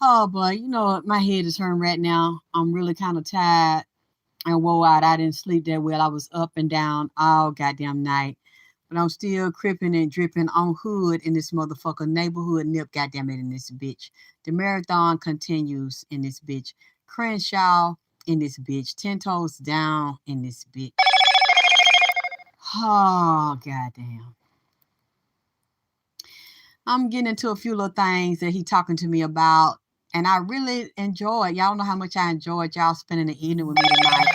Oh, but my head is hurting right now. I'm really kind of tired and wore out. I didn't sleep that well. I was up and down all goddamn night. But I'm still cripping and dripping on hood in this motherfucker neighborhood nip, goddamn it, in this bitch. The marathon continues in this bitch. Crenshaw in this bitch. 10 toes down in this bitch. Oh, goddamn. I'm getting into a few little things that he talking to me about, and I really enjoyed. Y'all know how much I enjoyed y'all spending the evening with me tonight,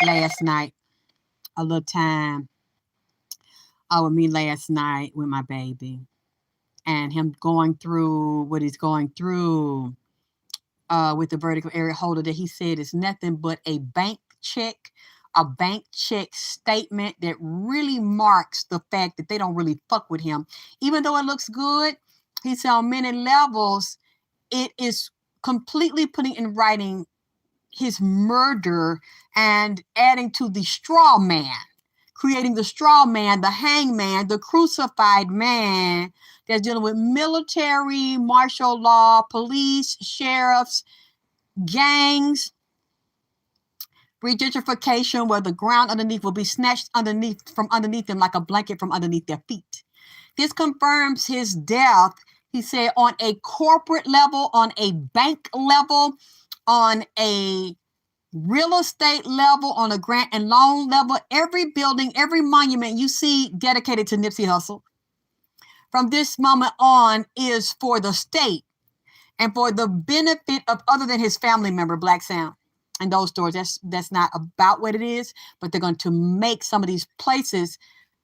last night. A little time with me last night with my baby, and him going through what he's going through with the vertical area holder that he said is nothing but a bank check statement that really marks the fact that they don't really fuck with him. Even though it looks good, he said on many levels, it is completely putting in writing his murder and adding to the straw man, creating the straw man, the hangman, the crucified man that's dealing with military, martial law, police, sheriffs, gangs, regentrification, where the ground underneath will be snatched from underneath them like a blanket from underneath their feet. This confirms his death, he said, on a corporate level, on a bank level, on a real estate level, on a grant and loan level. Every building, every monument you see dedicated to Nipsey Hussle from this moment on is for the state and for the benefit of other than his family member, Black Sound. And those stores, that's not about what it is, but they're going to make some of these places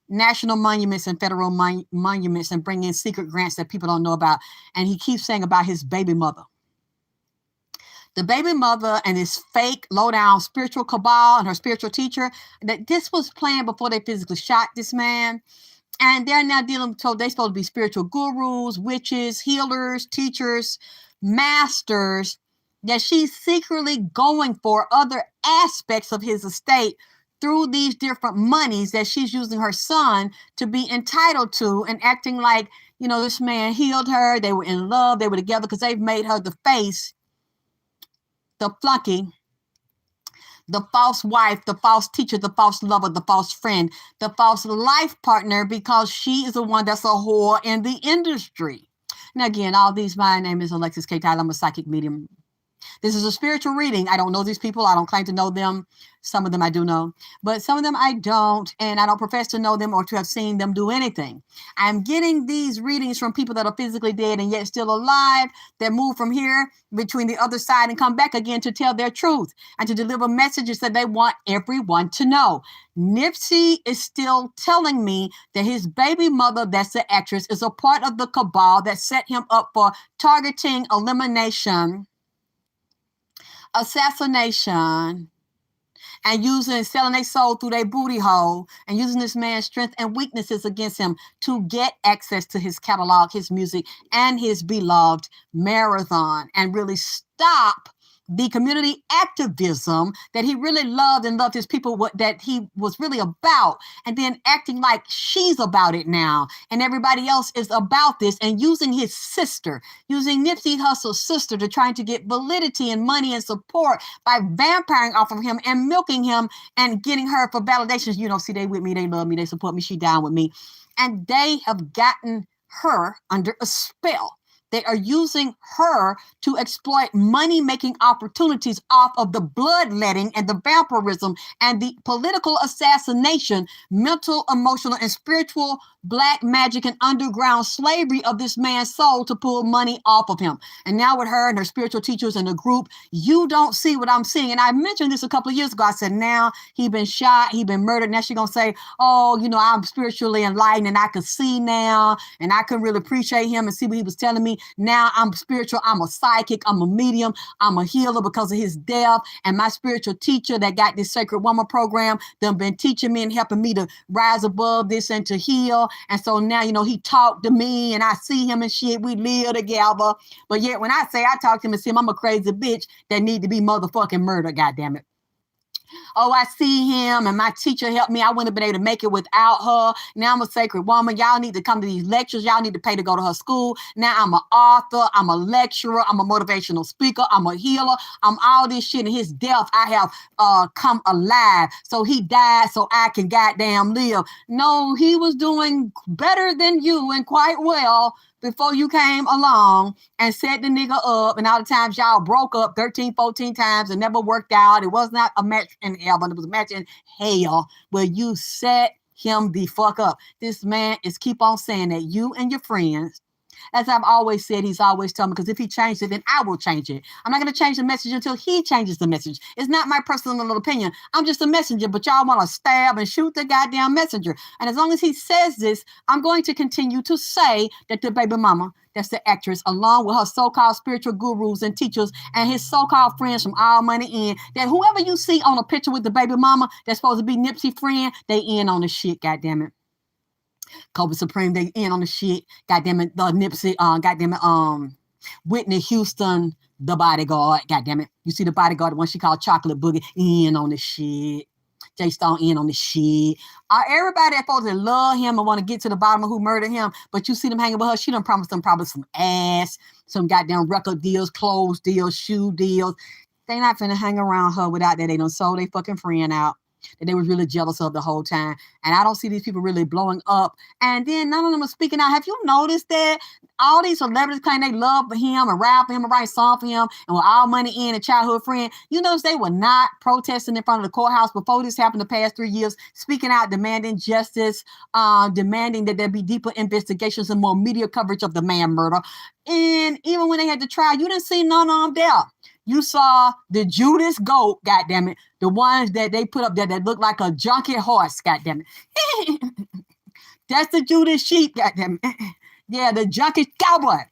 national monuments and federal monuments and bring in secret grants that people don't know about. And he keeps saying about his baby mother. The baby mother and his fake low-down spiritual cabal and her spiritual teacher, that this was planned before they physically shot this man. And they're now so they're supposed to be spiritual gurus, witches, healers, teachers, masters, that she's secretly going for other aspects of his estate through these different monies that she's using her son to be entitled to, and acting like, this man healed her. They were in love. They were together because they've made her the face, the flunky, the false wife, the false teacher, the false lover, the false friend, the false life partner, because she is the one that's a whore in the industry. Now, again, my name is Alexis K. Tyler. I'm a psychic medium. This is a spiritual reading. I don't know these people. I don't claim to know them. Some of them I do know, but some of them I don't, and I don't profess to know them or to have seen them do anything. I'm getting these readings from people that are physically dead and yet still alive, that move from here between the other side and come back again to tell their truth and to deliver messages that they want everyone to know. Nipsey is still telling me that his baby mother, that's the actress, is a part of the cabal that set him up for targeting, elimination, assassination, and selling their soul through their booty hole, and using this man's strength and weaknesses against him to get access to his catalog, his music, and his beloved marathon, and really stop the community activism that he really loved and loved his people, that he was really about, and then acting like she's about it now and everybody else is about this, and using his sister, using Nipsey Hussle's sister to trying to get validity and money and support by vampiring off of him and milking him and getting her for validations. See, they with me, they love me, they support me, she down with me. And they have gotten her under a spell. They are using her to exploit money-making opportunities off of the bloodletting and the vampirism and the political assassination, mental, emotional, and spiritual black magic and underground slavery of this man's soul to pull money off of him. And now with her and her spiritual teachers in the group, you don't see what I'm seeing. And I mentioned this a couple of years ago. I said, now he been shot, he been murdered. Now she's going to say, oh, I'm spiritually enlightened and I can see now and I can really appreciate him and see what he was telling me. Now I'm spiritual. I'm a psychic. I'm a medium. I'm a healer because of his death. And my spiritual teacher that got this Sacred Woman program, them been teaching me and helping me to rise above this and to heal. And so now, he talked to me and I see him and shit. We live together. But yet when I say I talk to him and see him, I'm a crazy bitch that need to be motherfucking murdered. God damn it. Oh, I see him and my teacher helped me. I wouldn't have been able to make it without her. Now I'm a sacred woman. Y'all need to come to these lectures. Y'all need to pay to go to her school. Now I'm an author. I'm a lecturer. I'm a motivational speaker. I'm a healer. I'm all this shit. In his death, I have come alive. So he died so I can goddamn live. No, he was doing better than you and quite well before you came along and set the nigga up. And all the times y'all broke up 13, 14 times and never worked out. It was not a match in heaven. It was a match in hell where you set him the fuck up. This man is keep on saying that you and your friends, as I've always said, he's always told me, because if he changed it, then I will change it. I'm not going to change the message until he changes the message. It's not my personal opinion. I'm just a messenger, but y'all want to stab and shoot the goddamn messenger. And as long as he says this, I'm going to continue to say that the baby mama, that's the actress, along with her so-called spiritual gurus and teachers and his so-called friends from All Money In, that whoever you see on a picture with the baby mama that's supposed to be Nipsey friend, they in on the shit, goddammit. Kobe Supreme, they in on the shit. Goddamn it, Nipsey, goddamn it, Whitney Houston, the bodyguard. Goddamn it. You see the bodyguard, the one she called Chocolate Boogie, in on the shit. Jay Stone in on the shit. Everybody that's supposed to love him and want to get to the bottom of who murdered him, but you see them hanging with her, she done promised them probably some ass, some goddamn record deals, clothes deals, shoe deals. They not finna hang around her without that. They done sold their fucking friend out that they was really jealous of the whole time. And I don't see these people really blowing up. And then none of them are speaking out. Have you noticed that all these celebrities claim they love him and rap for him and write songs for him and with All Money In a childhood friend? You notice they were not protesting in front of the courthouse before this happened the past 3 years, speaking out, demanding justice, demanding that there be deeper investigations and more media coverage of the man murder. And even when they had the trial, you didn't see none of them there. You saw the Judas goat, goddammit, the ones that they put up there that look like a junkie horse, goddammit. That's the Judas sheep, goddammit. Yeah, the junkie cowboy.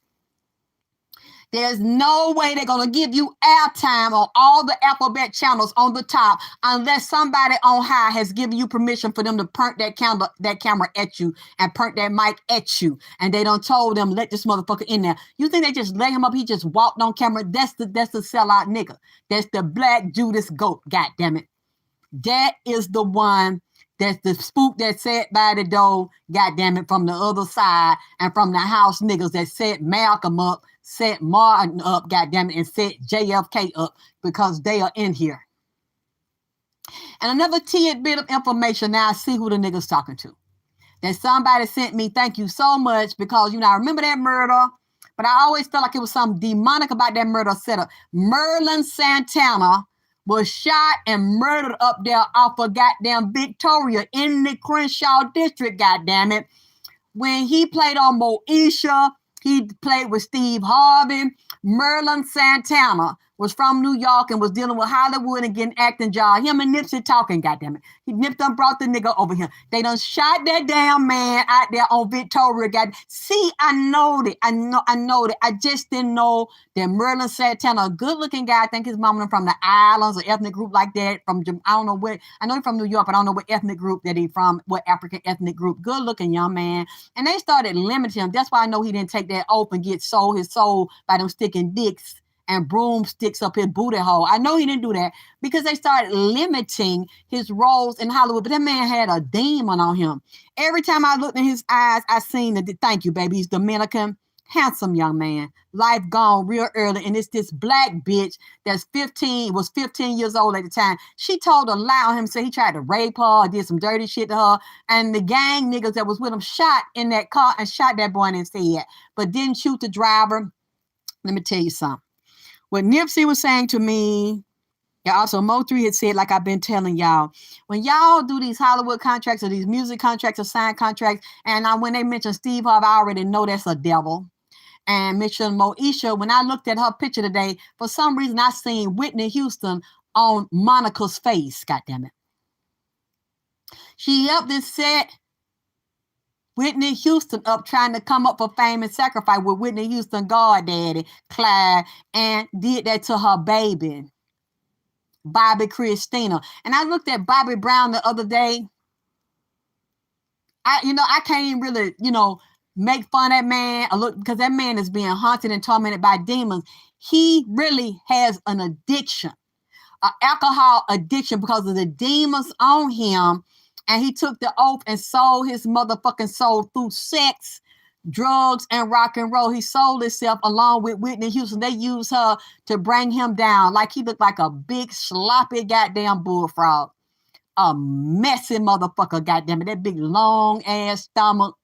There's no way they're going to give you airtime on all the alphabet channels on the top unless somebody on high has given you permission for them to point that camera at you and point that mic at you. And they done told them, let this motherfucker in there. You think they just let him up? He just walked on camera. That's the sellout nigga. That's the Black Judas goat, goddammit. That is the one that's the spook that sat by the door, goddammit, from the other side, and from the house niggas that set Malcolm up, set Martin up, goddammit, and set JFK up because they are in here. And another tidbit of information, now I see who the nigga's talking to. That somebody sent me, thank you so much, because, you know, I remember that murder, but I always felt like it was something demonic about that murder setup. Merlin Santana was shot and murdered up there off of goddamn Victoria in the Crenshaw district, goddammit. When he played on Moesha, he played with Steve Harvey. Merlin Santana was from New York and was dealing with Hollywood and getting acting job. Him and Nipsey talking, goddammit. Nip done brought the nigga over here. They done shot that damn man out there on Victoria. See, I know that. I know that. I just didn't know that Merlin Santana, a good-looking guy. I think his mama from the islands or ethnic group like that. From, I don't know where. I know he's from New York, but I don't know what ethnic group that he from, what African ethnic group. Good-looking young man. And they started limiting him. That's why I know he didn't take that oath and get his soul by them sticking dicks and broomsticks up his booty hole. I know he didn't do that because they started limiting his roles in Hollywood. But that man had a demon on him. Every time I looked in his eyes, I seen the thank you, baby. He's Dominican, handsome young man. Life gone real early. And it's this black bitch that's 15, was 15 years old at the time. She told a lie on him, said he tried to rape her or did some dirty shit to her. And the gang niggas that was with him shot in that car and shot that boy in his head, but didn't shoot the driver. Let me tell you something. What Nipsey was saying to me, and also Mo3 had said, like I've been telling y'all, when y'all do these Hollywood contracts or these music contracts or sign contracts, and when they mention Steve Harvey, I already know that's a devil. And mention Moesha, when I looked at her picture today, for some reason I seen Whitney Houston on Monica's face, goddammit. She helped this set Whitney Houston up trying to come up for fame and sacrifice with Whitney Houston goddaddy, Clyde, and did that to her baby, Bobby Christina. And I looked at Bobby Brown the other day. I can't even really, make fun of that man because that man is being haunted and tormented by demons. He really has an addiction alcohol addiction because of the demons on him. And he took the oath and sold his motherfucking soul through sex, drugs, and rock and roll. He sold himself along with Whitney Houston. They used her to bring him down. Like he looked like a big sloppy goddamn bullfrog. A messy motherfucker, goddamn it. That big long ass stomach,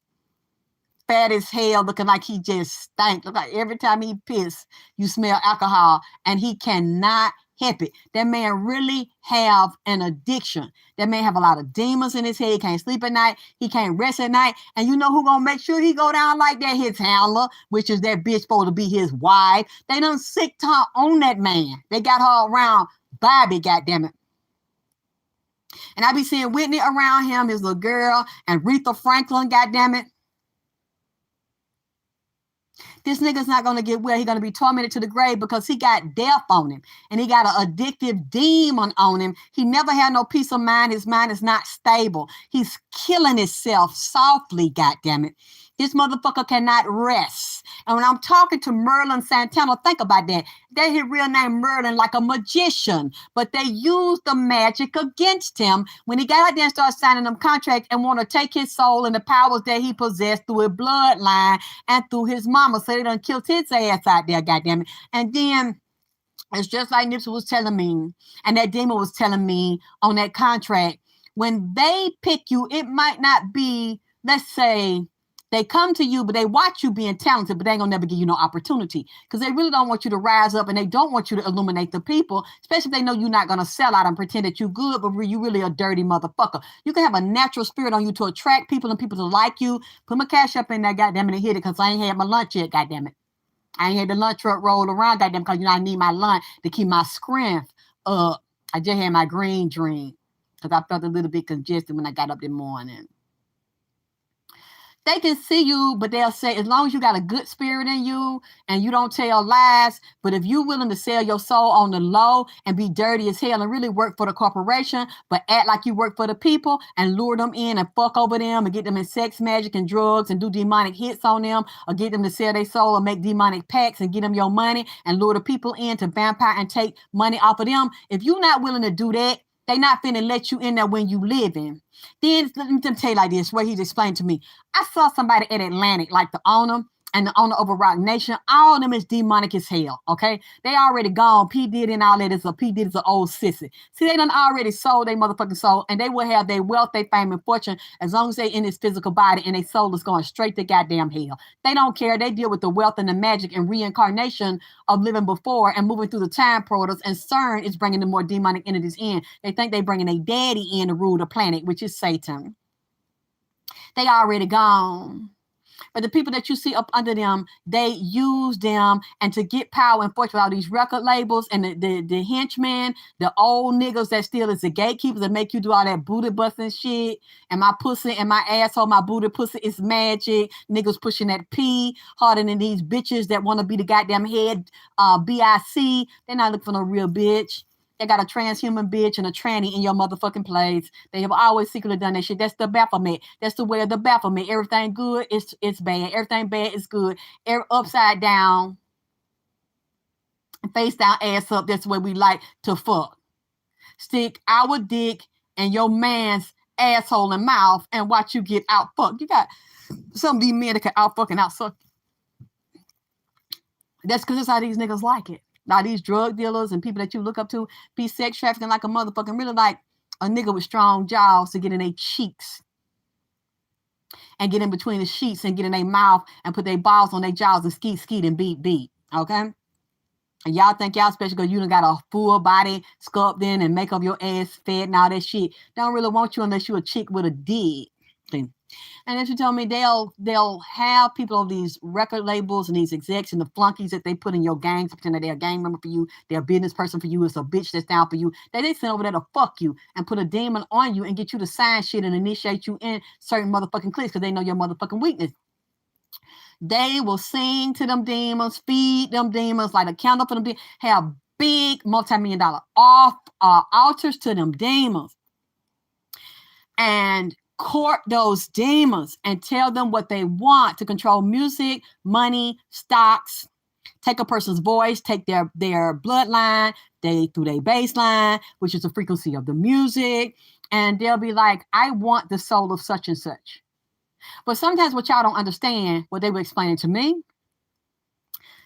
fat as hell, looking like he just stank. Look like every time he piss, you smell alcohol, and he cannot help it. That man really have an addiction. That man have a lot of demons in his head. He can't sleep at night. He can't rest at night. And you know who gonna make sure he go down like that? His handler, which is that bitch supposed to be his wife. They done sicked her on that man. They got her around Bobby, goddammit. And I be seeing Whitney around him, his little girl, and Aretha Franklin, goddammit. This nigga's not going to get well. He's going to be tormented to the grave because he got death on him. And he got an addictive demon on him. He never had no peace of mind. His mind is not stable. He's killing himself softly, goddammit. This motherfucker cannot rest. And when I'm talking to Merlin Santana, think about that. They his real name Merlin like a magician, but they used the magic against him when he got out there and started signing them contracts and want to take his soul and the powers that he possessed through his bloodline and through his mama. So they done killed his ass out there, goddammit. And then it's just like Nipsey was telling me, and that demon was telling me on that contract, when they pick you, it might not be, let's say, they come to you, but they watch you being talented, but they ain't gonna never give you no opportunity because they really don't want you to rise up and they don't want you to illuminate the people, especially if they know you're not gonna sell out and pretend that you're good, but you really a dirty motherfucker. You can have a natural spirit on you to attract people and people to like you. Put my cash up in there, goddamn it, and hit it because I ain't had my lunch yet, goddamn it. I ain't had the lunch truck roll around, goddamn, because you know I need my lunch to keep my strength up. I just had my green drink because I felt a little bit congested when I got up this morning. They can see you, but they'll say, as long as you got a good spirit in you and you don't tell lies, but if you're willing to sell your soul on the low and be dirty as hell and really work for the corporation, but act like you work for the people and lure them in and fuck over them and get them in sex, magic, and drugs and do demonic hits on them or get them to sell their soul or make demonic pacts and get them your money and lure the people in to vampire and take money off of them. If you're not willing to do that, they not finna let you in there when you living. Then let me tell you like this, where he's explained to me. I saw somebody at Atlantic, like the owner and the owner of a Rock Nation. All of them is demonic as hell, okay? They already gone. P. Diddy and all that is P. Diddy's an old sissy. See, they done already sold their motherfucking soul, and they will have their wealth, their fame, and fortune as long as they in this physical body and their soul is going straight to goddamn hell. They don't care. They deal with the wealth and the magic and reincarnation of living before and moving through the time portals, and CERN is bringing the more demonic entities in. They think they bringing a daddy in to rule the planet, which is Satan. They already gone. But the people that you see up under them, they use them and to get power and fortune with all these record labels and the henchmen, the old niggas that still is the gatekeepers that make you do all that booty busting shit. And my pussy and my asshole, my booty pussy is magic. Niggas pushing that P harder than these bitches that want to be the goddamn head BIC. They're not looking for no real bitch. They got a transhuman bitch and a tranny in your motherfucking place. They have always secretly done that shit. That's the Baphomet. That's the way of the Baphomet. Everything good is bad. Everything bad is good. Upside down, face down, ass up. That's the way we like to fuck. Stick our dick in your man's asshole and mouth and watch you get out fucked. You got some of these men that can out fuck and out suck. That's because that's how these niggas like it. Now these drug dealers and people that you look up to be sex trafficking like a motherfucking really like a nigga with strong jaws to get in their cheeks and get in between the sheets and get in their mouth and put their balls on their jaws and skeet and beat. Okay? And y'all think y'all special because you done got a full body sculpted in and make up your ass fed and all that shit. They don't really want you unless you a chick with a dick. And then she told me they'll have people on these record labels and these execs and the flunkies that they put in your gangs, pretend that they're a gang member for you, they're a business person for you, it's a bitch that's down for you. They send over there to fuck you and put a demon on you and get you to sign shit and initiate you in certain motherfucking cliques because they know your motherfucking weakness. They will sing to them demons, feed them demons, light a candle for them demons, have big multi-million-dollar altars to them demons. And court those demons and tell them what they want to control music, money, stocks. take a person's voice, take their bloodline, through their baseline, which is the frequency of the music, and they'll be like, I want the soul of such and such. But sometimes what y'all don't understand, what they were explaining to me,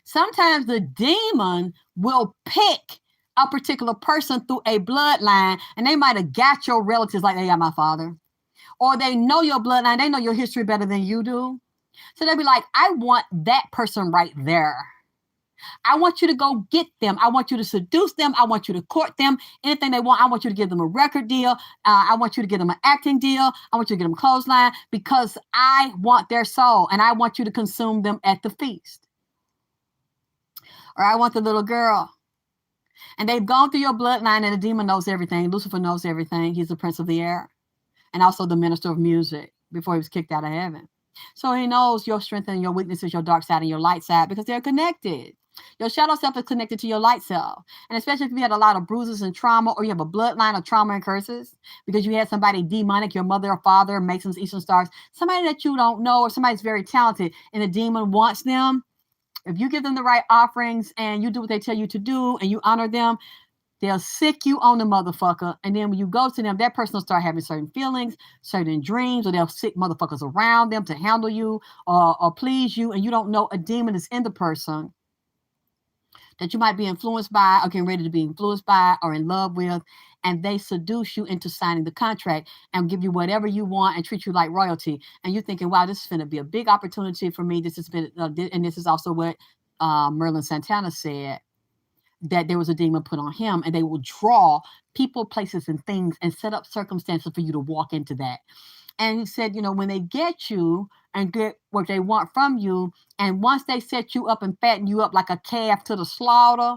sometimes the demon will pick a particular person through a bloodline, and they might have got your relatives like they got my father, or they know your bloodline, they know your history better than you do. So they'll be like, I want that person right there. I want you to go get them. I want you to seduce them. I want you to court them. Anything they want, I want you to give them a record deal. I want you to give them an acting deal. I want you to get them a clothesline because I want their soul and I want you to consume them at the feast. Or I want the little girl. And they've gone through your bloodline and the demon knows everything. Lucifer knows everything. He's the prince of the air and also the minister of music before he was kicked out of heaven. So he knows your strength and your weaknesses, your dark side and your light side because they're connected. Your shadow self is connected to your light self. And especially if you had a lot of bruises and trauma or you have a bloodline of trauma and curses because you had somebody demonic, your mother or father, Masons, Eastern Stars, somebody that you don't know or somebody's very talented and the demon wants them. If you give them the right offerings and you do what they tell you to do and you honor them, they'll sick you on the motherfucker. And then when you go to them, that person will start having certain feelings, certain dreams, or they'll sick motherfuckers around them to handle you or please you. And you don't know a demon is in the person that you might be influenced by or getting ready to be influenced by or in love with. And they seduce you into signing the contract and give you whatever you want and treat you like royalty. And you're thinking, wow, this is going to be a big opportunity for me. This has been, and this is also what Merlin Santana said, that there was a demon put on him and they will draw people, places, and things and set up circumstances for you to walk into that. And he said, you know, when they get you and get what they want from you, and once they set you up and fatten you up like a calf to the slaughter,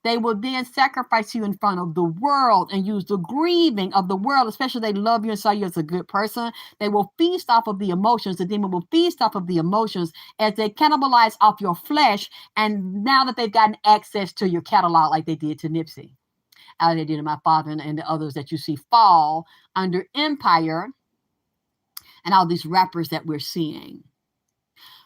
they will then sacrifice you in front of the world and use the grieving of the world, especially if they love you and saw you as a good person. They will feast off of the emotions. The demon will feast off of the emotions as they cannibalize off your flesh. And now that they've gotten access to your catalog like they did to Nipsey, how they did to my father and the others that you see fall under Empire and all these rappers that we're seeing.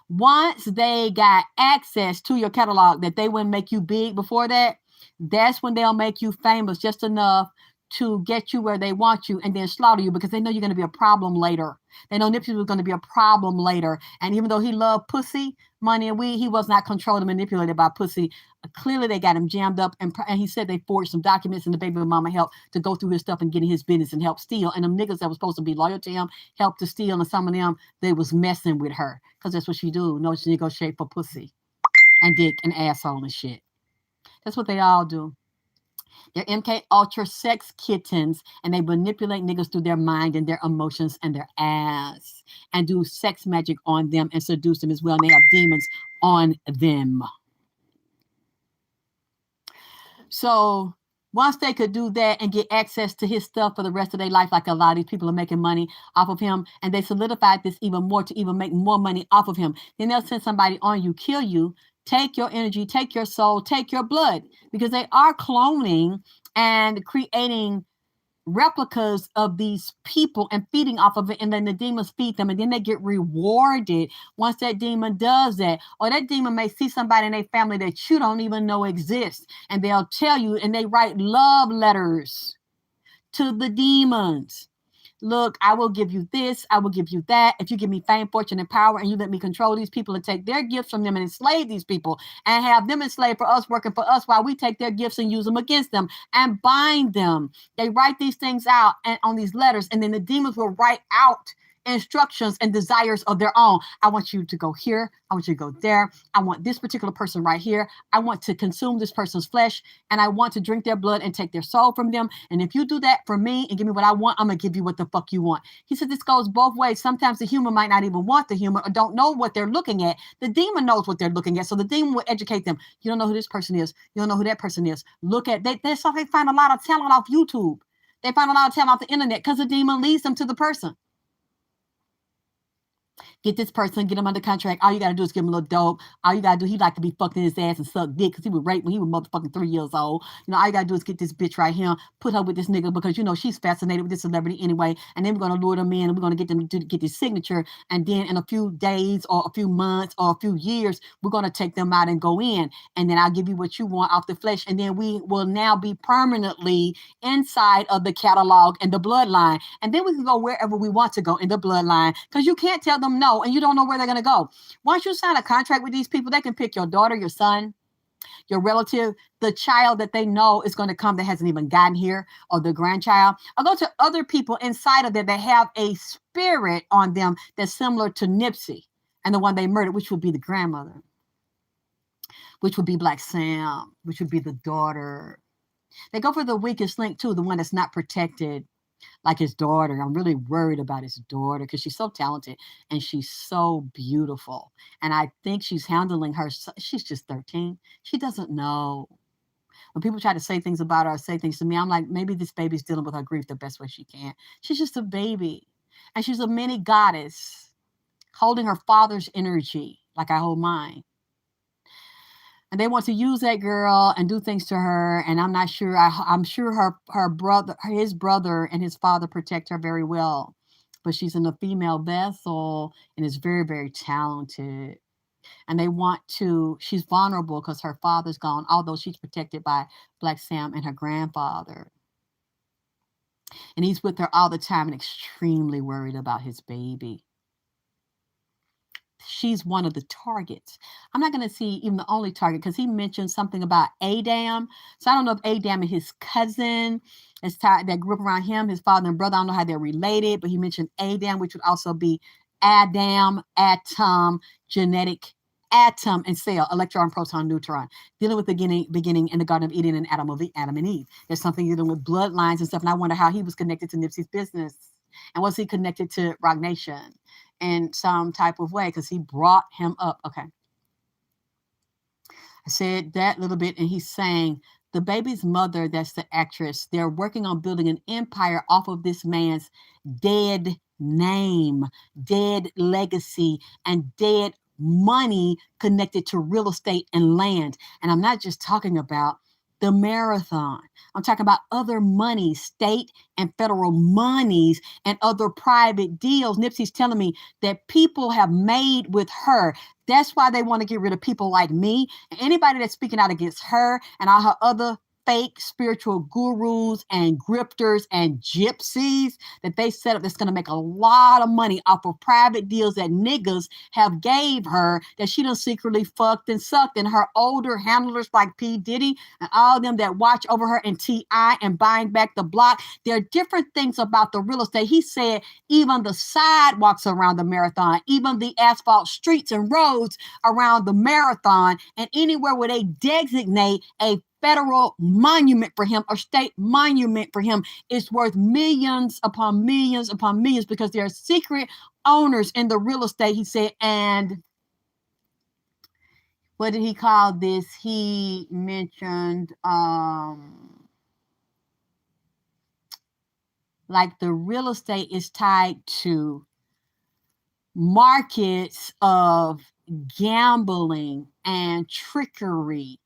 Once they got access to your catalog that they wouldn't make you big before that, that's when they'll make you famous just enough to get you where they want you and then slaughter you because they know you're going to be a problem later. They know Nipsey was going to be a problem later. And even though he loved pussy, money, and weed, he was not controlled and manipulated by pussy. Clearly, they got him jammed up. And he said they forged some documents and the baby mama helped to go through his stuff and get in his business and help steal. And them niggas that was supposed to be loyal to him helped to steal. And some of them, they was messing with her because that's what she do. No, she negotiate for pussy and dick and asshole and shit. That's what they all do. They're MK Ultra sex kittens, and they manipulate niggas through their mind and their emotions and their ass and do sex magic on them and seduce them as well. And they have demons on them. So once they could do that and get access to his stuff for the rest of their life, like a lot of these people are making money off of him, and they solidified this even more to even make more money off of him, then they'll send somebody on you, kill you, take your energy, take your soul, take your blood, because they are cloning and creating replicas of these people and feeding off of it. And then the demons feed them and then they get rewarded once that demon does that. Or that demon may see somebody in their family that you don't even know exists. And they'll tell you, and they write love letters to the demons. Look, I will give you this. I will give you that. If you give me fame, fortune, and power, and you let me control these people and take their gifts from them and enslave these people and have them enslaved for us, working for us while we take their gifts and use them against them and bind them. They write these things out and on these letters, and then the demons will write out instructions and desires of their own. I want you to go here. I want you to go there. I want this particular person right here. I want to consume this person's flesh, and I want to drink their blood and take their soul from them. And if you do that for me and give me what I want, I'm going to give you what the fuck you want. He said this goes both ways. Sometimes the human might not even want the human or don't know what they're looking at. The demon knows what they're looking at. So the demon will educate them. You don't know who this person is. You don't know who that person is. Look at they find a lot of talent off YouTube. They find a lot of talent off the internet because the demon leads them to the person. Get this person, get him under contract. All you gotta do is give him a little dope. All you gotta do, he like to be fucked in his ass and suck dick because he was raped when he was motherfucking 3 years old. All you gotta do is get this bitch right here, put her with this nigga because she's fascinated with this celebrity anyway. And then we're gonna lure them in and we're gonna get them to get this signature. And then in a few days or a few months or a few years, we're gonna take them out and go in. And then I'll give you what you want off the flesh. And then we will now be permanently inside of the catalog and the bloodline. And then we can go wherever we want to go in the bloodline because you can't tell them no and you don't know where they're going to go. Once you sign a contract with these people, they can pick your daughter, your son, your relative, the child that they know is going to come that hasn't even gotten here, or the grandchild, or go to other people inside of there that have a spirit on them that's similar to Nipsey and the one they murdered, which would be the grandmother, which would be Black Sam, which would be the daughter. They go for the weakest link too, the one that's not protected, like his daughter. I'm really worried about his daughter because she's so talented and she's so beautiful. And I think she's handling her. She's just 13. She doesn't know. When people try to say things about her or say things to me, I'm like, maybe this baby's dealing with her grief the best way she can. She's just a baby. And she's a mini goddess holding her father's energy like I hold mine. And they want to use that girl and do things to her. And I'm not sure. I'm sure his brother and his father protect her very well. But she's in a female vessel and is very, very talented. And she's vulnerable because her father's gone, although she's protected by Black Sam and her grandfather. And he's with her all the time and extremely worried about his baby. She's one of the targets. I'm not going to see even the only target because he mentioned something about Adam. So I don't know if Adam and his cousin that grew up around him, his father and brother. I don't know how they're related, but he mentioned Adam, which would also be Adam, atom, genetic atom and cell, electron, proton, neutron, dealing with the beginning in the Garden of Eden and Adam and Eve. There's something dealing with bloodlines and stuff. And I wonder how he was connected to Nipsey's business. And was he connected to Roc Nation in some type of way? Because he brought him up. Okay. I said that little bit, and he's saying the baby's mother, that's the actress, they're working on building an empire off of this man's dead name, dead legacy, and dead money connected to real estate and land. And I'm not just talking about the marathon. I'm talking about other money, state and federal monies and other private deals. Nipsey's telling me that people have made with her. That's why they want to get rid of people like me and anybody that's speaking out against her and all her other fake spiritual gurus and grifters and gypsies that they set up that's going to make a lot of money off of private deals that niggas have gave her that she done secretly fucked and sucked. And her older handlers like P. Diddy and all them that watch over her and T.I. and buying back the block. There are different things about the real estate. He said even the sidewalks around the marathon, even the asphalt streets and roads around the marathon, and anywhere where they designate a federal monument for him or state monument for him is worth millions upon millions upon millions because there are secret owners in the real estate, he said. And what did he call this? He mentioned like the real estate is tied to markets of gambling and trickery.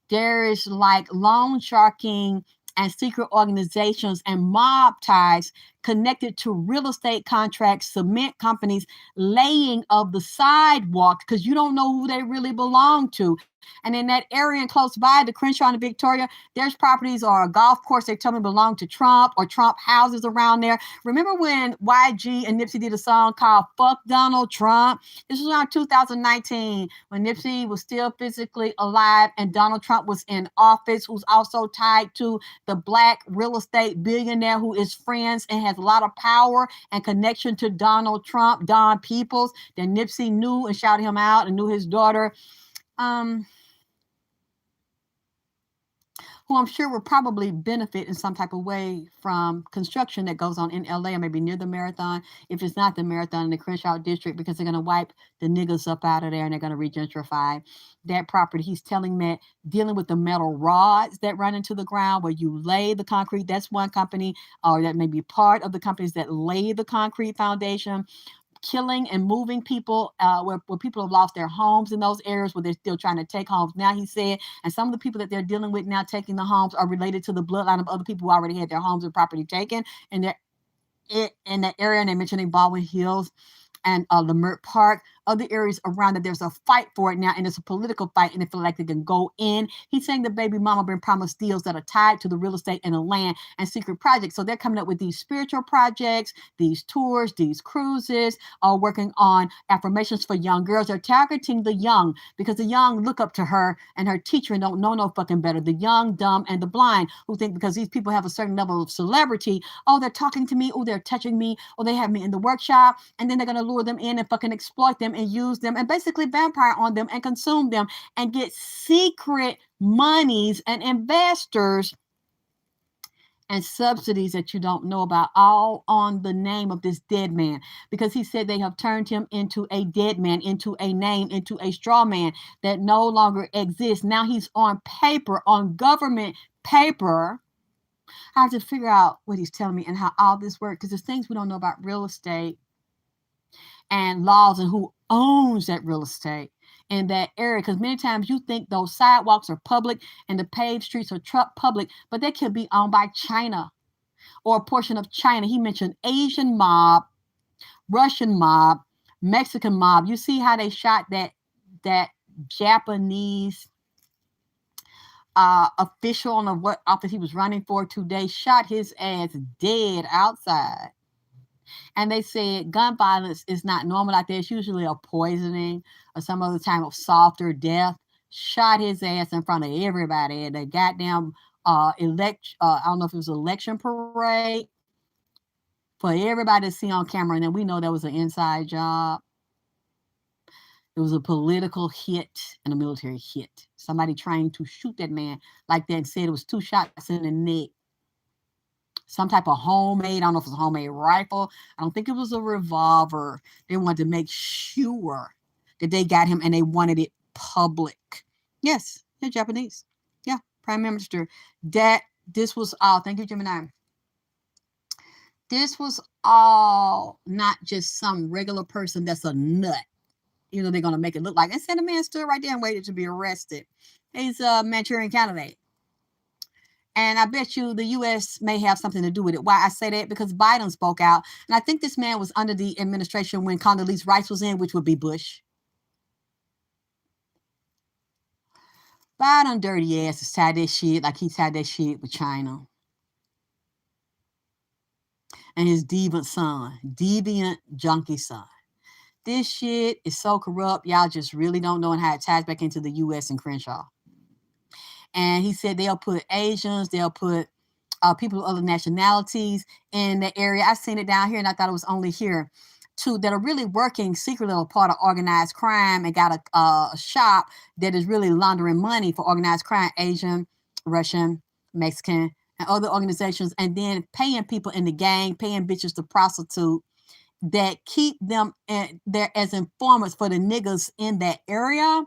There is like loan sharking and secret organizations and mob ties connected to real estate contracts, cement companies, laying of the sidewalks because you don't know who they really belong to. And in that area and close by, the Crenshaw and the Victoria, there's properties or a golf course they tell me belong to Trump or Trump houses around there. Remember when YG and Nipsey did a song called Fuck Donald Trump? This was around 2019 when Nipsey was still physically alive and Donald Trump was in office, who's also tied to the black real estate billionaire who is friends and has a lot of power and connection to Donald Trump, Don Peoples. Then Nipsey knew and shouted him out and knew his daughter. Who I'm sure will probably benefit in some type of way from construction that goes on in LA or maybe near the marathon, if it's not the marathon in the Crenshaw district, because they're going to wipe the niggas up out of there and they're going to regentrify that property. He's telling me dealing with the metal rods that run into the ground where you lay the concrete. That's one company, or that may be part of the companies that lay the concrete foundation. killing and moving people where people have lost their homes in those areas where they're still trying to take homes. Now he said, and some of the people that they're dealing with now taking the homes are related to the bloodline of other people who already had their homes and property taken, and they're in that area. And they're mentioning Baldwin Hills and Leimert Park, other areas around that. There's a fight for it now, and it's a political fight, and they feel like they can go in. He's saying the baby mama been promised deals that are tied to the real estate and the land and secret projects. So they're coming up with these spiritual projects, these tours, these cruises, working on affirmations for young girls. They're targeting the young because the young look up to her and her teacher and don't know no fucking better. The young, dumb, and the blind who think because these people have a certain level of celebrity, oh, they're talking to me, oh, they're touching me, or they have me in the workshop, and then they're going to lure them in and fucking exploit them and use them and basically vampire on them and consume them and get secret monies and investors and subsidies that you don't know about, all on the name of this dead man, because he said they have turned him into a dead man, into a name, into a straw man that no longer exists. Now he's on paper, on government paper. I have to figure out what he's telling me and how all this works, because there's things we don't know about real estate and laws and who owns that real estate in that area. Because many times you think those sidewalks are public and the paved streets are public, but they could be owned by China or a portion of China. He mentioned Asian mob, Russian mob, Mexican mob. You see how they shot that Japanese official on what office he was running for today, shot his ass dead outside. And they said gun violence is not normal out there. It's usually a poisoning or some other type of softer death. Shot his ass in front of everybody at the goddamn I don't know if it was an election parade for everybody to see on camera. And then we know that was an inside job. It was a political hit and a military hit. Somebody trying to shoot that man like that and said it was 2 shots in the neck. Some type of homemade, I don't know if it was a homemade rifle. I don't think it was a revolver. They wanted to make sure that they got him and they wanted it public. Yes, they're Japanese. Yeah, Prime Minister. This was all, thank you, Gemini. This was all not just some regular person that's a nut. You know, they're going to make it look like. Instead, the man stood right there and waited to be arrested. He's a Manchurian candidate. And I bet you the U.S. may have something to do with it. Why I say that? Because Biden spoke out. And I think this man was under the administration when Condoleezza Rice was in, which would be Bush. Biden dirty ass has tied that shit like he tied that shit with China. And his deviant son, deviant junkie son. This shit is so corrupt. Y'all just really don't know how it ties back into the U.S. and Crenshaw. And he said they'll put Asians, they'll put people of other nationalities in the area. I seen it down here, and I thought it was only here too, that are really working secretly a part of organized crime and got a shop that is really laundering money for organized crime, Asian, Russian, Mexican, and other organizations, and then paying people in the gang, paying bitches to prostitute, that keep them there as informers for the niggas in that area.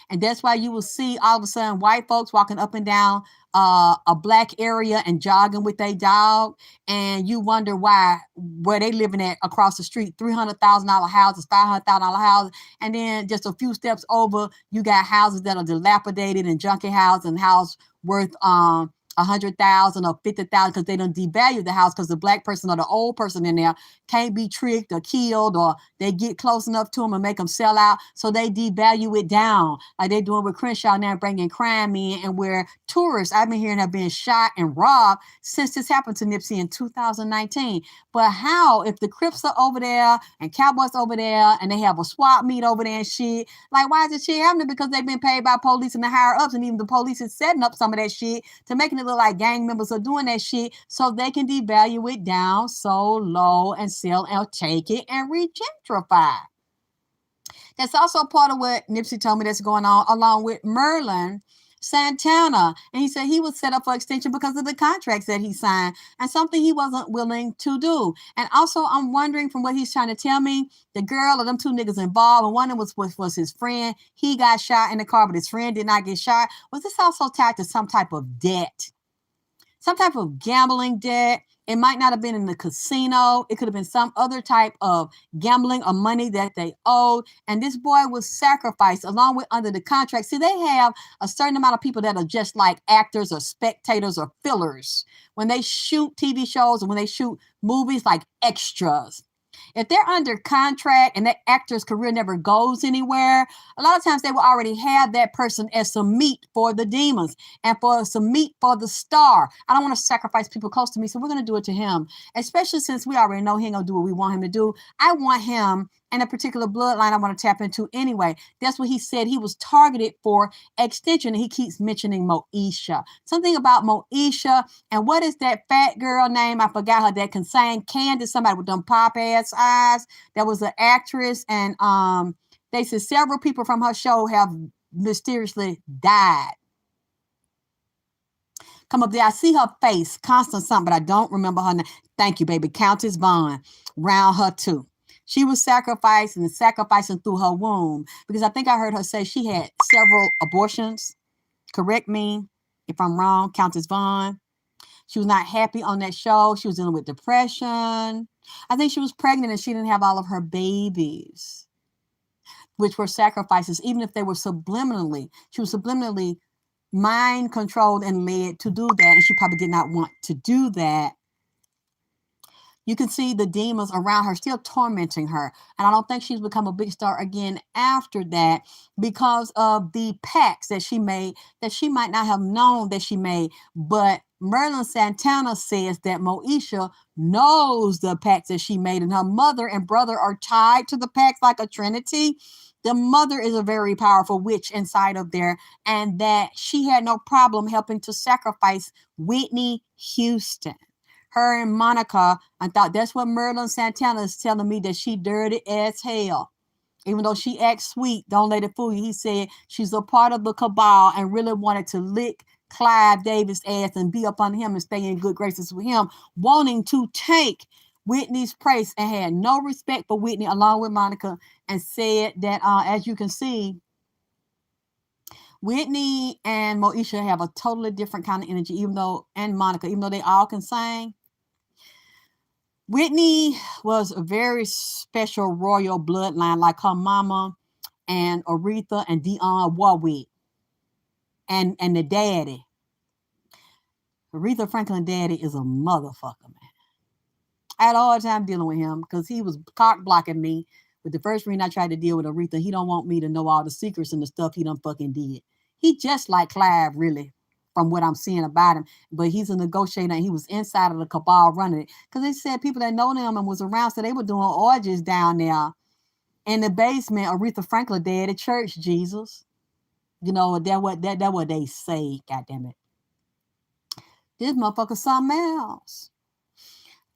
And that's why you will see all of a sudden white folks walking up and down a black area and jogging with their dog. And you wonder why, where they living at across the street, $300,000 houses, $500,000 houses. And then just a few steps over, you got houses that are dilapidated and junky houses and house worth $100,000 or $50,000 because they don't devalue the house because the black person or the old person in there can't be tricked or killed, or they get close enough to them and make them sell out. So they devalue it down like they're doing with Crenshaw now, bringing crime in, and where tourists I've been hearing have been shot and robbed since this happened to Nipsey in 2019. But how, if the Crips are over there and Cowboys over there and they have a swap meet over there and shit, like why is this shit happening? Because they've been paid by police and the higher ups, and even the police is setting up some of that shit to making it look like gang members are doing that shit so they can devalue it down so low and sell and take it and regentrify. That's also part of what Nipsey told me that's going on, along with Merlin Santana. And he said he was set up for extension because of the contracts that he signed, and something he wasn't willing to do. And also, I'm wondering from what he's trying to tell me, the girl or them 2 niggas involved, and one of them was his friend. He got shot in the car, but his friend did not get shot. Was this also tied to some type of debt? some type of gambling debt. It might not have been in the casino. It could have been some other type of gambling or money that they owed. And this boy was sacrificed along with under the contract. See, they have a certain amount of people that are just like actors or spectators or fillers. When they shoot TV shows and when they shoot movies, like extras. If they're under contract and that actor's career never goes anywhere, a lot of times they will already have that person as some meat for the demons and for some meat for the star. I don't want to sacrifice people close to me, so we're going to do it to him, especially since we already know he ain't going to do what we want him to do. I want him and a particular bloodline I want to tap into anyway. That's what he said. He was targeted for extension. And he keeps mentioning Moesha. Something about Moesha. And what is that fat girl name? I forgot her that can sing. Candace, somebody with them pop ass eyes. That was an actress. And they said several people from her show have mysteriously died. Come up there. I see her face. Constant something, but I don't remember her name. Thank you, baby. Countess Vaughn. Round her too. She was sacrificing through her womb, because I think I heard her say she had several abortions. Correct me if I'm wrong, Countess Vaughn. She was not happy on that show. She was dealing with depression. I think she was pregnant and she didn't have all of her babies, which were sacrifices, even if they were subliminally. She was subliminally mind controlled and led to do that. And she probably did not want to do that. You can see the demons around her still tormenting her. And I don't think she's become a big star again after that, because of the pacts that she made that she might not have known that she made. But Merlin Santana says that Moesha knows the pacts that she made, and her mother and brother are tied to the pacts like a trinity. The mother is a very powerful witch inside of there, and that she had no problem helping to sacrifice Whitney Houston. Her and Monica, I thought that's what Merlin Santana is telling me, that she dirty as hell. Even though she acts sweet, don't let it fool you. He said she's a part of the cabal and really wanted to lick Clive Davis' ass and be up on him and stay in good graces with him, wanting to take Whitney's place, and had no respect for Whitney along with Monica, and said that, as you can see, Whitney and Moesha have a totally different kind of energy, and Monica, even though they all can sing. Whitney was a very special royal bloodline, like her mama and Aretha and Dionne Warwick and the daddy. Aretha Franklin daddy is a motherfucker, man. I had a hard time dealing with him because he was cock blocking me. With the first reason I tried to deal with Aretha, he don't want me to know all the secrets and the stuff he done fucking did. He just like Clive, really, from what I'm seeing about him. But he's a negotiator, and he was inside of the cabal running it. Because they said people that know them and was around, so they were doing orgies down there in the basement. Aretha Franklin dead at church, Jesus. You know, that what they say, goddammit. This motherfucker's something else.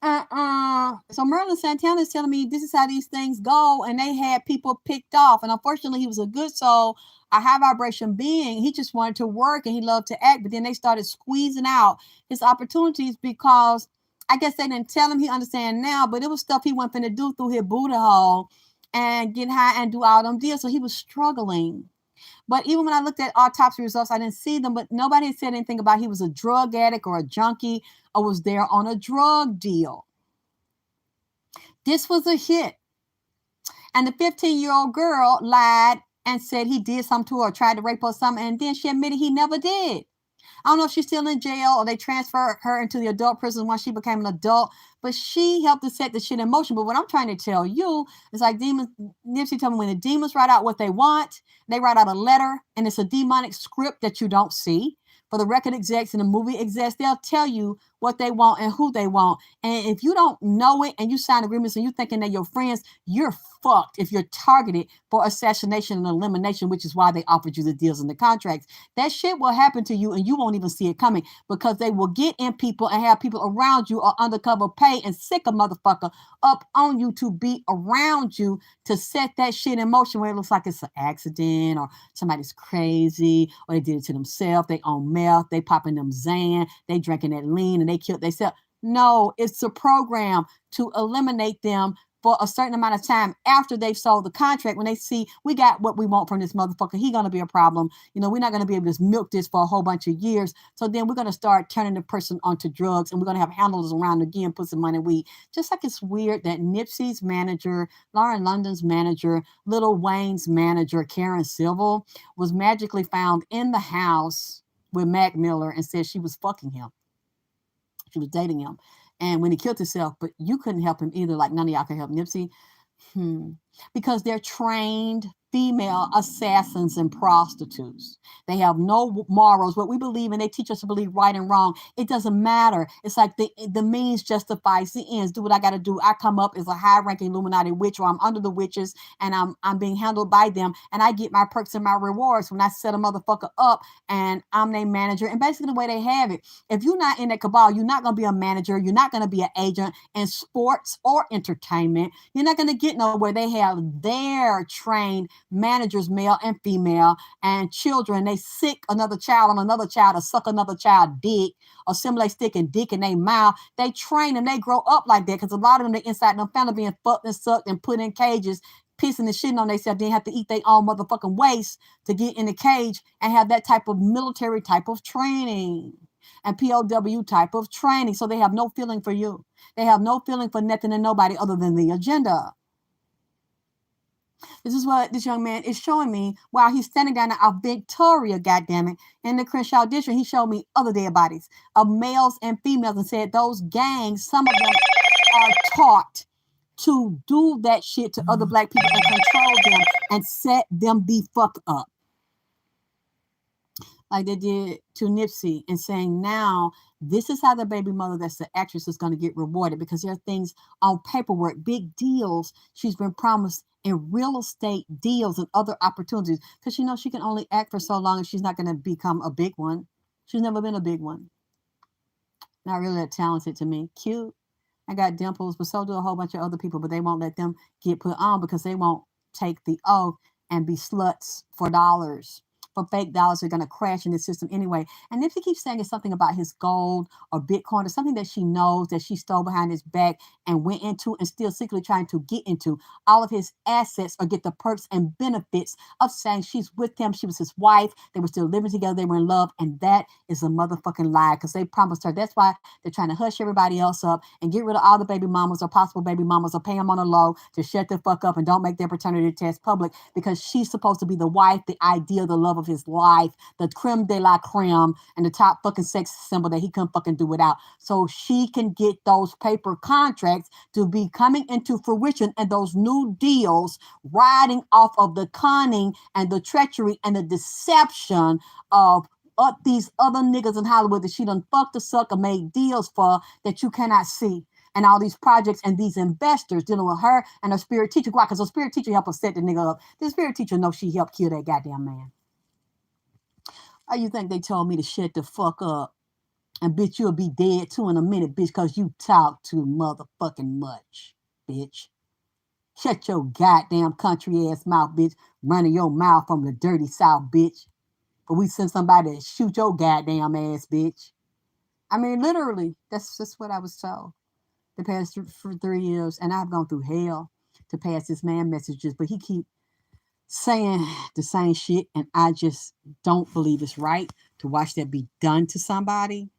So Merlin Santana is telling me this is how these things go, and they had people picked off. And unfortunately, he was a good soul, a high vibration being. He just wanted to work and he loved to act, but then they started squeezing out his opportunities because I guess they didn't tell him. He understand now, but it was stuff he went finna do through his Buddha hole and get high and do all them deals. So he was struggling. But even when I looked at autopsy results, I didn't see them, but nobody said anything about he was a drug addict or a junkie or was there on a drug deal. This was a hit. And the 15-year-old girl lied and said he did something to her, or tried to rape her or something, and then she admitted he never did. I don't know if she's still in jail or they transferred her into the adult prison once she became an adult, but she helped to set the shit in motion. But what I'm trying to tell you is, like demons, Nipsey told me, when the demons write out what they want, they write out a letter, and it's a demonic script that you don't see. For the record execs and the movie execs, they'll tell you what they want and who they want. And if you don't know it and you sign agreements and you're thinking that your friends, you're fucked if you're targeted for assassination and elimination, which is why they offered you the deals and the contracts. That shit will happen to you and you won't even see it coming, because they will get in people and have people around you or undercover pay and sick a motherfucker up on you to be around you to set that shit in motion where it looks like it's an accident or somebody's crazy or they did it to themselves. They on meth, they popping them Zan, they drinking that lean and they killed themselves. No, it's a program to eliminate them for a certain amount of time after they've sold the contract, when they see we got what we want from this motherfucker, he gonna be a problem. You know, we're not gonna be able to milk this for a whole bunch of years. So then we're gonna start turning the person onto drugs, and we're gonna have handlers around again, put some money in weed. Just like it's weird that Nipsey's manager, Lauren London's manager, Lil Wayne's manager, Karen Civil, was magically found in the house with Mac Miller and said she was fucking him. She was dating him. And when he killed himself, but you couldn't help him either, like none of y'all could help Nipsey. Because they're trained female assassins and prostitutes. They have no morals. What we believe in, they teach us to believe right and wrong. It doesn't matter. It's like the means justifies the ends. Do what I got to do. I come up as a high-ranking Illuminati witch, or I'm under the witches, and I'm being handled by them, and I get my perks and my rewards when I set a motherfucker up, and I'm their manager. And basically the way they have it, if you're not in that cabal, you're not going to be a manager. You're not going to be an agent in sports or entertainment. You're not going to get nowhere. They have their trained managers, male and female, and children. They sick another child on another child to suck another child dick, or simulate sticking dick in their mouth. They train them. They grow up like that, because a lot of them, they inside them family being fucked and sucked and put in cages, pissing and shitting on themselves. They have to eat their own motherfucking waste to get in the cage and have that type of military type of training and POW type of training. So they have no feeling for you. They have no feeling for nothing and nobody other than the agenda. This is what this young man is showing me while he's standing down at Victoria, goddammit, in the Crenshaw district. He showed me other dead bodies of males and females and said those gangs, some of them are taught to do that shit to other black people and control them and set them the fuck up. Like they did to Nipsey, and saying now this is how the baby mother that's the actress is going to get rewarded, because there are things on paperwork, big deals she's been promised in real estate deals and other opportunities, because she knows she can only act for so long and she's not going to become a big one. She's never been a big one. Not really that talented to me. Cute. I got dimples, but so do a whole bunch of other people, but they won't let them get put on because they won't take the oath and be sluts for dollars. For fake dollars, are going to crash in the system anyway. And if he keeps saying it's something about his gold or Bitcoin or something that she knows that she stole behind his back and went into and still secretly trying to get into, all of his assets or get the perks and benefits of saying she's with him, she was his wife, they were still living together, they were in love, and that is a motherfucking lie, because they promised her. That's why they're trying to hush everybody else up and get rid of all the baby mamas or possible baby mamas, or pay them on a low to shut the fuck up and don't make their paternity test public, because she's supposed to be the wife, the ideal, the love of his life, the creme de la creme, and the top fucking sex symbol that he couldn't fucking do without. So she can get those paper contracts to be coming into fruition, and those new deals riding off of the cunning and the treachery and the deception of these other niggas in Hollywood that she done fucked the sucker, made deals for, that you cannot see. And all these projects and these investors dealing with her and her spirit teacher. Why? Because her spirit teacher helped her set the nigga up. The spirit teacher knows she helped kill that goddamn man. How you think they told me to shut the fuck up? And bitch, you'll be dead too in a minute, bitch, because you talk too motherfucking much, bitch. Shut your goddamn country ass mouth, bitch. Running your mouth from the dirty South, bitch. But we send somebody to shoot your goddamn ass, bitch. I mean, literally, that's just what I was told the past for 3 years. And I've gone through hell to pass this man messages, but he keep saying the same shit, and I just don't believe it's right to watch that be done to somebody.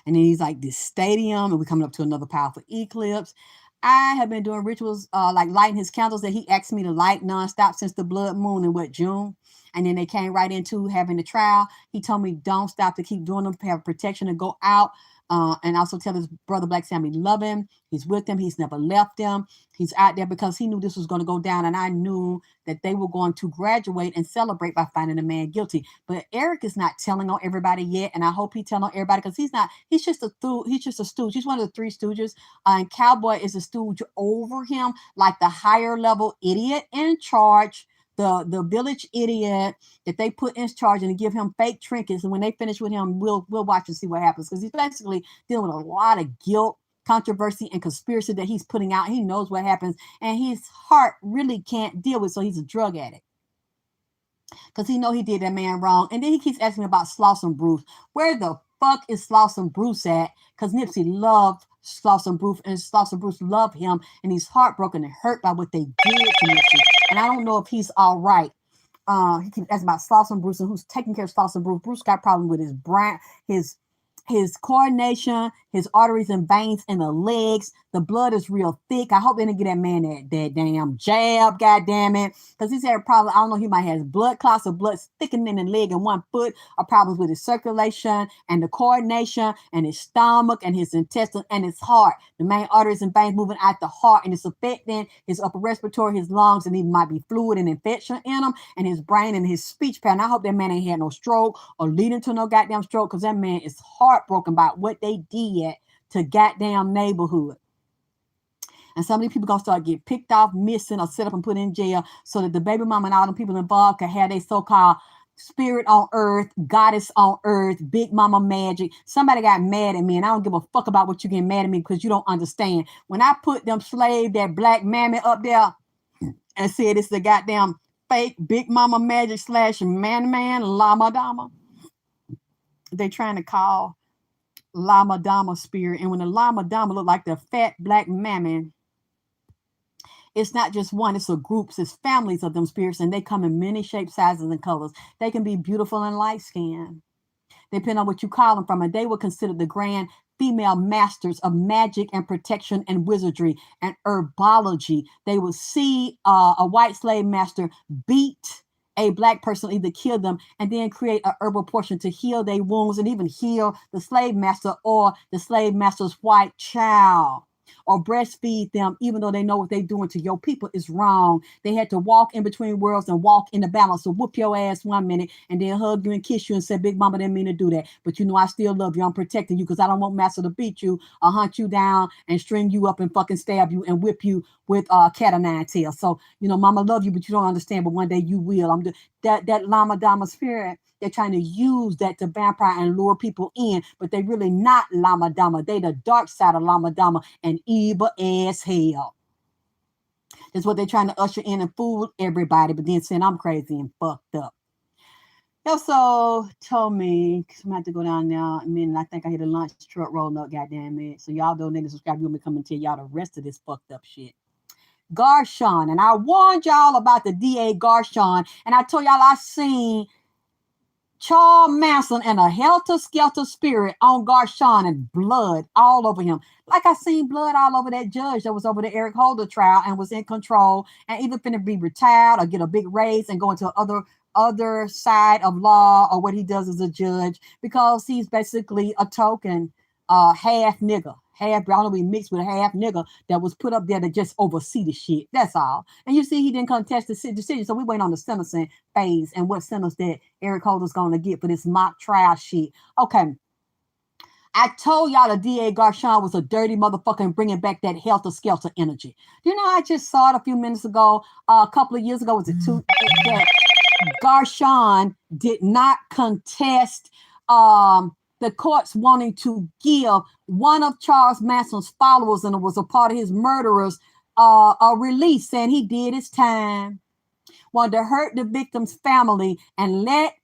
And then he's like, this stadium, and we're coming up to another powerful eclipse. I have been doing rituals like lighting his candles that he asked me to light nonstop since the blood moon in June. And then they came right into having the trial. He told me don't stop, to keep doing them, have protection, and go out. And also tell his brother Black Sam he love him. He's with him. He's never left them. He's out there because he knew this was going to go down. And I knew that they were going to graduate and celebrate by finding the man guilty. But Eric is not telling on everybody yet. And I hope he tell on everybody, because he's just a stooge. He's one of the three stooges. And Cowboy is a stooge over him, like the higher level idiot in charge. The village idiot that they put in charge and give him fake trinkets, and when they finish with him, we'll watch and see what happens, because he's basically dealing with a lot of guilt, controversy, and conspiracy that he's putting out. He knows what happens, and his heart really can't deal with, so he's a drug addict, because he know he did that man wrong. And then he keeps asking me about Slauson Bruce. Where the fuck is Slauson Bruce at? Because Nipsey loved Slauson Bruce love him, and he's heartbroken and hurt by what they did to Nipsey. And I don't know if he's all right. He keeps asking about Slauson Bruce and who's taking care of Slauson Bruce. Bruce got a problem with his brain, his coordination, his arteries and veins in the legs. The blood is real thick. I hope they didn't get that man that damn jab, god damn it. Because he's had a problem. I don't know, he might have blood clots or blood thickening in the leg and one foot, or problems with his circulation and the coordination and his stomach and his intestine and his heart. The main arteries and veins moving out the heart, and it's affecting his upper respiratory, his lungs, and even might be fluid and infection in them, and his brain and his speech pattern. I hope that man ain't had no stroke or leading to no goddamn stroke, because that man is heartbroken about what they did to goddamn neighborhood. And some of these people gonna start get picked off, missing, or set up and put in jail, so that the baby mama and all the people involved can have their so-called spirit on earth, goddess on earth, big mama magic. Somebody got mad at me, and I don't give a fuck about what you get mad at me, because you don't understand. When I put them slave, that black mammy up there, and said it's the goddamn fake big mama magic / man Lama Dama, they trying to call Lama Dama spirit. And when the Lama Dama look like the fat black mammy, it's not just one, it's a group, it's families of them spirits, and they come in many shapes, sizes, and colors. They can be beautiful and light skinned, depending on what you call them from. And they were considered the grand female masters of magic and protection and wizardry and herbology. They would see a white slave master beat a black person, either kill them, and then create a herbal portion to heal their wounds and even heal the slave master or the slave master's white child, or breastfeed them, even though they know what they're doing to your people is wrong. They had to walk in between worlds and walk in the balance. So whoop your ass 1 minute and then hug you and kiss you and say, Big Mama didn't mean to do that, but you know I still love you. I'm protecting you, because I don't want Master to beat you or hunt you down and string you up and fucking stab you and whip you with cat o' nine tails. So, you know, Mama love you, but you don't understand, but one day you will. That Lama Dama spirit, they're trying to use that to vampire and lure people in, but they really not Lama Dama. They the dark side of Lama Dama and evil as hell. That's what they're trying to usher in and fool everybody, but then saying I'm crazy and fucked up. He also told me, because I'm going to have to go down now. I mean, I think I hear the lunch truck rolling up, goddamn it. So y'all don't need to subscribe. You'll be coming to tell y'all the rest of this fucked up shit. Garshon, and I warned y'all about the DA Garshon, and I told y'all I seen Charles Manson and a helter-skelter spirit on Garshon and blood all over him. Like I seen blood all over that judge that was over the Eric Holder trial and was in control and either finna be retired or get a big raise and go into other side of law, or what he does as a judge, because he's basically a token half nigga. Half brown, we mixed with a half nigga that was put up there to just oversee the shit. That's all. And you see, he didn't contest the decision, so we wait on the sentencing phase and what sentence that Eric Holder's going to get for this mock trial shit. Okay. I told y'all the DA Garshon was a dirty motherfucker and bringing back that helter-skelter energy. You know, I just saw it a few minutes ago, a couple of years ago, was it two, that Garshon did not contest the courts wanting to give one of Charles Manson's followers, and it was a part of his murderers, a release, saying he did his time. Wanted to hurt the victim's family and let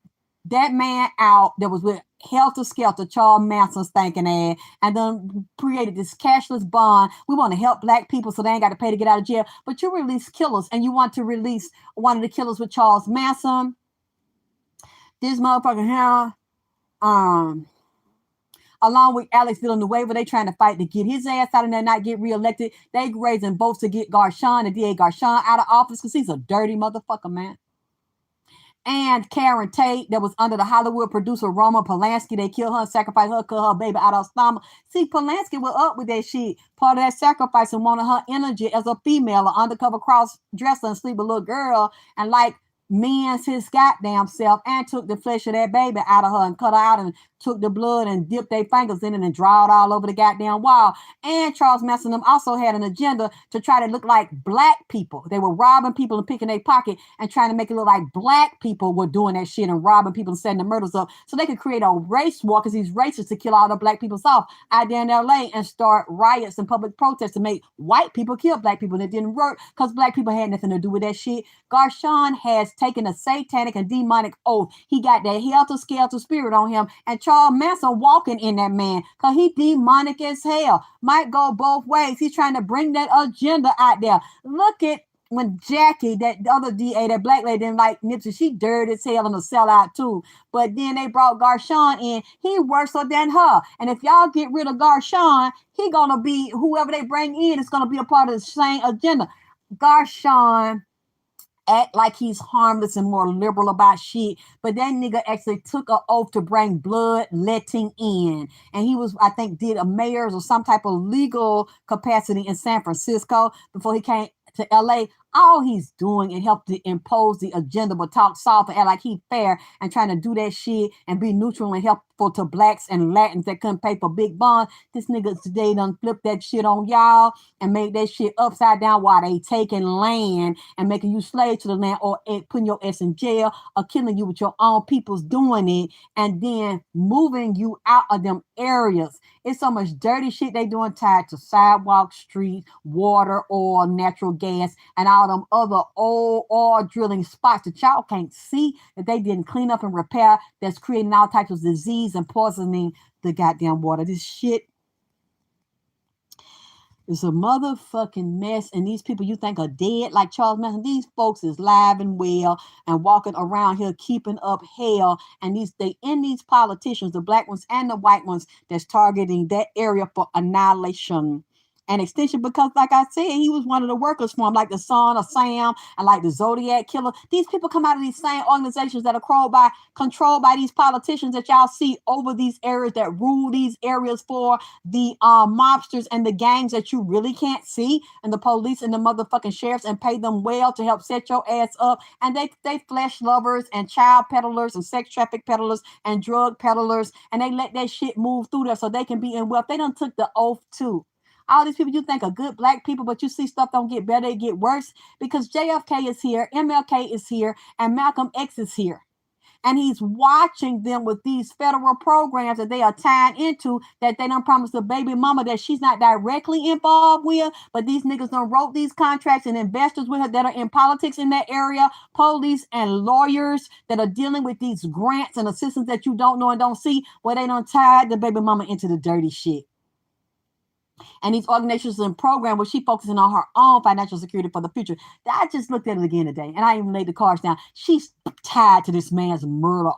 that man out that was with Helter Skelter, Charles Manson's thinking ass, and then created this cashless bond. We want to help black people so they ain't got to pay to get out of jail, but you release killers, and you want to release one of the killers with Charles Manson. This motherfucker here, along with Alex Villanueva, they trying to fight to get his ass out of there, not get reelected. They raising votes to get Garshon and DA Garshon out of office because he's a dirty motherfucker, man. And Karen Tate, that was under the Hollywood producer Roman Polanski, they killed her and sacrificed her, cut her baby out of stomach. See, Polanski was up with that shit, part of that sacrifice, and wanted her energy as a female, an undercover cross-dresser, and sleep with a little girl, and like men's his goddamn self, and took the flesh of that baby out of her and cut her out and took the blood and dipped their fingers in it and drawed all over the goddamn wall. And Charles Manson them also had an agenda to try to look like black people. They were robbing people and picking their pocket and trying to make it look like black people were doing that shit and robbing people and setting the murders up so they could create a race war, because these racists to kill all the black people off out there in LA and start riots and public protests to make white people kill black people. And it didn't work because black people had nothing to do with that shit. Garshon has taken a satanic and demonic oath. He got that helter-skelter spirit on him. And Charles Manson walking in that man because he demonic as hell. Might go both ways. He's trying to bring that agenda out there. Look at when Jackie, that other DA, that black lady didn't like Nipsey, she dirty as hell and a sellout too. But then they brought Garshawn in. He worse than her. And if y'all get rid of Garshawn, he gonna be, whoever they bring in is gonna be a part of the same agenda. Garshawn act like he's harmless and more liberal about shit, but that nigga actually took an oath to bring blood letting in, and he was, I think, did a mayor's or some type of legal capacity in San Francisco before he came to LA. All he's doing is help to impose the agenda, but talk soft and act like he fair and trying to do that shit and be neutral and helpful to blacks and Latins that couldn't pay for big bonds. This nigga today done flipped that shit on y'all and made that shit upside down while they taking land and making you slave to the land, or putting your ass in jail, or killing you with your own peoples doing it, and then moving you out of them areas. It's so much dirty shit they doing tied to sidewalk, street, water, oil, natural gas, and all them other old oil drilling spots that y'all can't see that they didn't clean up and repair, that's creating all types of disease and poisoning the goddamn water. This shit is a motherfucking mess. And these people you think are dead, like Charles Manson, these folks is live and well and walking around here keeping up hell. And these politicians, the black ones and the white ones, that's targeting that area for annihilation and extinction, because like I said, he was one of the workers for him, like the Son of Sam and like the Zodiac Killer. These people come out of these same organizations that are controlled by these politicians that y'all see over these areas, that rule these areas for the mobsters and the gangs that you really can't see, and the police and the motherfucking sheriffs, and pay them well to help set your ass up. And they flesh lovers and child peddlers and sex traffic peddlers and drug peddlers, and they let that shit move through there so they can be in wealth. They done took the oath too. All these people you think are good black people, but you see stuff don't get better, it get worse, because JFK is here, MLK is here, and Malcolm X is here. And he's watching them with these federal programs that they are tied into, that they done promised the baby mama that she's not directly involved with, but these niggas done wrote these contracts and investors with her that are in politics in that area, police and lawyers that are dealing with these grants and assistance that you don't know and don't see, where they done tied the baby mama into the dirty shit. And these organizations and program where she focusing on her own financial security for the future. I just looked at it again today, and I even laid the cards down. She's tied to this man's murder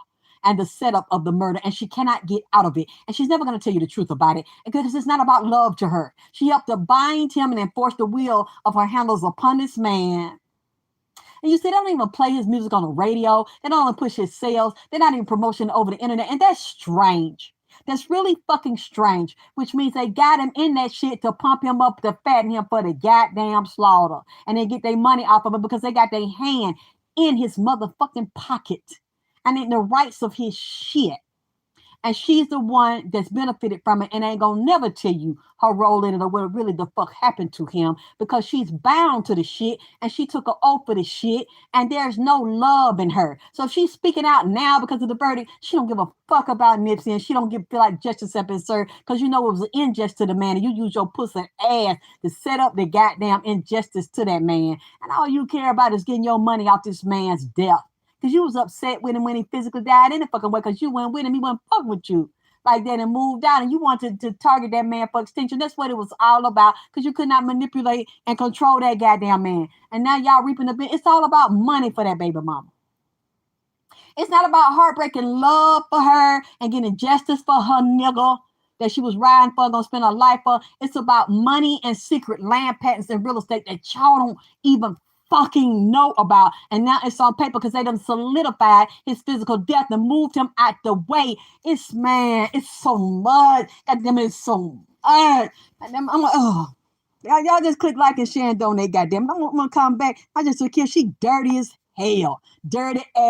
and the setup of the murder, and she cannot get out of it. And she's never going to tell you the truth about it, because it's not about love to her. She helped to bind him and enforce the will of her handlers upon this man. And you see, they don't even play his music on the radio. They don't even push his sales. They're not even promotion over the internet. And that's strange. That's really fucking strange, which means they got him in that shit to pump him up, to fatten him for the goddamn slaughter. And they get their money off of it because they got their hand in his motherfucking pocket and in the rights of his shit. And she's the one that's benefited from it and ain't gonna never tell you her role in it or what really the fuck happened to him, because she's bound to the shit and she took an oath for the shit, and there's no love in her. So if she's speaking out now because of the verdict, she don't give a fuck about Nipsey, and she don't feel like justice has been served, because you know it was an injustice to the man, and you use your pussy ass to set up the goddamn injustice to that man. And all you care about is getting your money off this man's death. Because you was upset with him when he physically died in the fucking way, because you went with him, he wasn't fucking with you like that and moved out, and you wanted to target that man for extinction. That's what it was all about, because you could not manipulate and control that goddamn man. And now y'all reaping the benefits. It's all about money for that baby mama. It's not about heartbreaking love for her and getting justice for her nigga that she was riding for, gonna spend her life for. It's about money and secret land patents and real estate that y'all don't even fucking know about. And now it's on paper because they done solidified his physical death and moved him out the way. It's, man, it's so much. Goddamn, it's so much. Goddamn, I'm like, oh. Y'all just click like and share and donate, goddamn. I'm gonna come back. I just took care. She dirty as hell. Dirty ass.